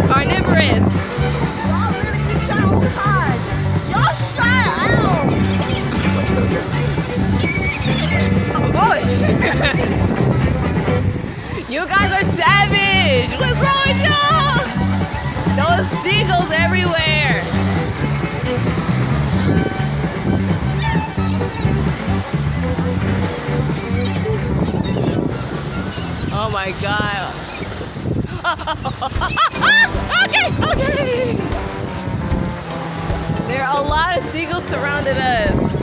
Carnivorous. Y'all really keep trying to hide. Y'all shut out. You guys are savage. What's wrong with y'all? Those seagulls everywhere. Oh my god. Okay. There are a lot of seagulls surrounded us.